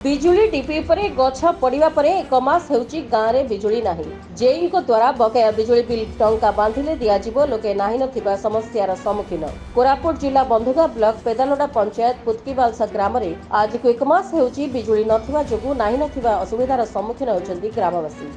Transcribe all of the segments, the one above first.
बिजुली डीपी पर गछ पड़ा पर एक मास होउची गाँव में बिजुली नाही। जेई द्वारा बकाया बिजुली बिल टंका बांधिले दियाजिबो लोके नाही नथिबा समस्यार सम्मुखीन। कोरापुट जिला बंधुगा ब्लॉक पेदालोडा पंचायत पुतकीबालसा ग्राम में आज को एक मास होउची बिजुली नथिबा जोगु नाही नथिबा असुविधार सम्मुखीन होउचंदी ग्रामवासी।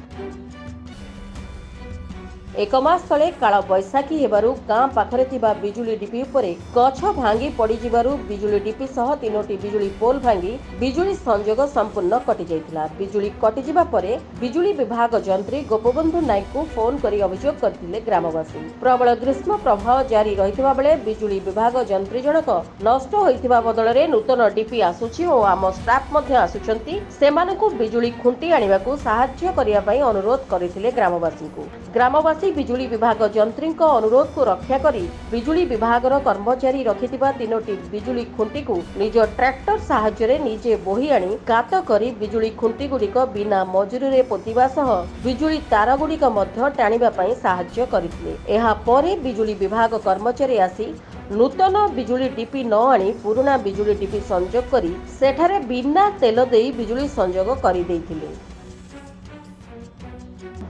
एक मास तले काल बैशाखी हेबारु गाँ पाखरे थिबा बिजुली डीपी उपरे गछ भांगी पड़ी जिबारु बिजुली डीपी सह 3टी बिजुली पोल भांगी बिजुली संजोग संपूर्ण कटि जाइथिला। बिजुली कटि जिबा परे बिजुली विभाग जंत्री गोपबंधु नायक को फोन करी अभियोग करथिले ग्रामवासी। प्रबल ग्रीष्म प्रभाव जारी रहिथिबा बेले बिजुली विभाग जंत्री जनक नष्ट होइथिबा बदलरे नूतन डीपी आसुछि ओ आम स्टाफ मध्ये आसुछंती सेमानकु बिजुली खुंटी आनिबाकु सहाय्य करिया पई अनुरोध करथिले ग्रामवासी को। ग्रामवासी बिजुली विभाग जंत्री अनुरोध को रक्षा करी बिजुली विभाग कर्मचारी रखिथिबा 3टी बिजुली खुंटी को निज ट्रैक्टर साहाय्य निजे बोही आनी गात करी बिजुली खुंटी गुड़िक बिना मजूरी रे पोतिबा सह बिजुली तार गुड़िक मध्य टाणिबा पई सहाय्य करथिले। एहा परे बिजुली विभाग कर्मचारी आसी नूतन बिजुली डीपी न आनी पुराना बिजुली डीपी संजोग करी सेठारे बिना तेल देई बिजुली संजोग करी देइथिले।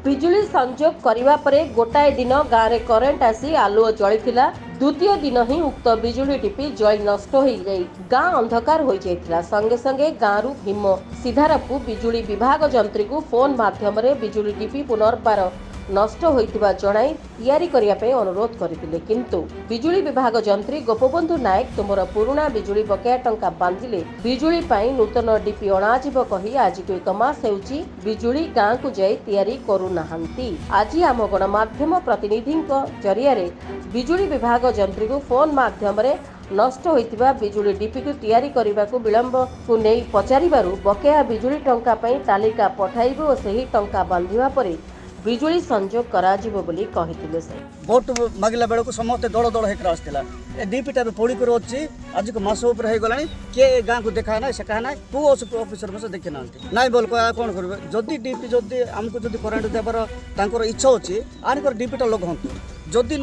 बिजुली संजोग करिवा परे गोटाए दिन गाँव में करेन्ट आसी आलुओ जलिथिला। द्वितीय दिन ही उक्त बिजुली डीपी जल नष्ट हो जाई गाँ अंधकार हो जाइथिला। संगे संगे गाँव भीम सिधारपु बिजुली विभाग जंत्री को फोन माध्यम रे बिजुली डीपी पुनर्बार नष्ट होइतिबा जणाई तैयारी करिया पे अनुरोध करथिले, किंतु बिजुली विभाग जंत्री गोपबंधु नायक तुमर पुराना बिजुली बकाया टंका बांधिले बिजुली पाई नूतन डीपी अणाजिब कही आज को एक मास हेउची बिजुली गाँ को जाई तैयारी करू नाहंती। आज आम गणमाध्यम प्रतिनिधि जरिया रे बिजुली विभाग जंत्री को फोन माध्यम रे नष्ट होइतिबा बिजुली डीपी को तैयारी करने को विलंब को नहीं पचारिबारु बकाया बिजुली टंका पाई तालिका पठाइबो और सही टंका बांधिबा परे बिजुली संजोग कराजिबो बोली कहिथिले। से वोट मागिला बेलू समस्त दल दल होकर आसला डीपीटा पड़ी कर अच्छी आज को मास उपर हो गलानी किए गाँ को देखा ना से कहा ना कौ ऑफिसर से देखी ना नाई बोल कौन करेंगे जदि डीपी जदि आमको जदि करेन्ट देवार इच्छा अच्छी आनिक डीपीटा लगहतु जदि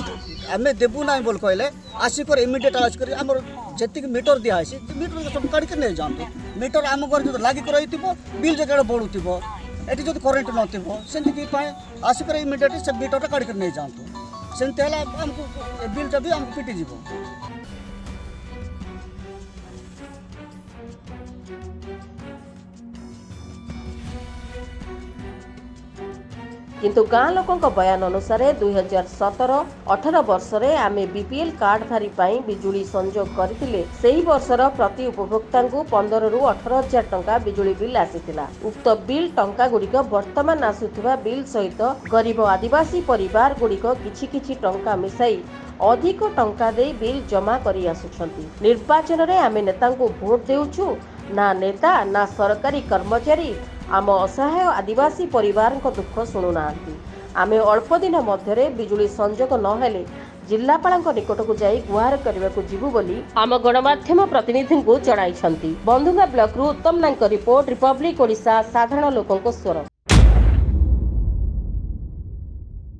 आम देवु ना बोल कहले आसिक इमिडिएट आसिक आम जी मीटर दिखाई मीटर सब काढ़ नहीं जातु मीटर आम घर जो लगिक रही बिल जगह बढ़ुव एटी जो करेन्ट नथी आसिक इमिडिएट से मीटर काढ़ नहीं जातु सेमती आमको बिलटा भी आमको पिटी जीव। किंतु गाँ लोकों बयान अनुसार 2017-18 वर्ष रे आमे बीपीएल कार्ड धारी पाई बिजुली संजोग करथिले सेही वर्षर प्रति उपभोक्ता को 15 रु 18 हजार टंका बिजुली बिल आसीथिला। उक्त बिल टंका गुड़िक वर्तमान आसुथिबा बिल सहित गरीब आदिवासी परिवार गुड़िक किछि किछि टंका मिसाई अधिक टंका दे बिल जमा करी आसुछंती। निर्वाचन रे आमे नेता को भोट देउछु ना नेता ना सरकारी कर्मचारी आम असहाय आदिवासी परिवार दुख शुणुना। आमे अल्प दिन मध्य बिजुली संजोग नहेले जिलापाल निकट को जाई गुहार करने को जीवु बोली आम गणमाध्यम प्रतिनिधि को जणाइछंती। बंधुगा ब्लॉक रु उत्तम नायक रिपोर्ट, रिपब्लिक ओडिशा, साधारण लोकंक स्वर।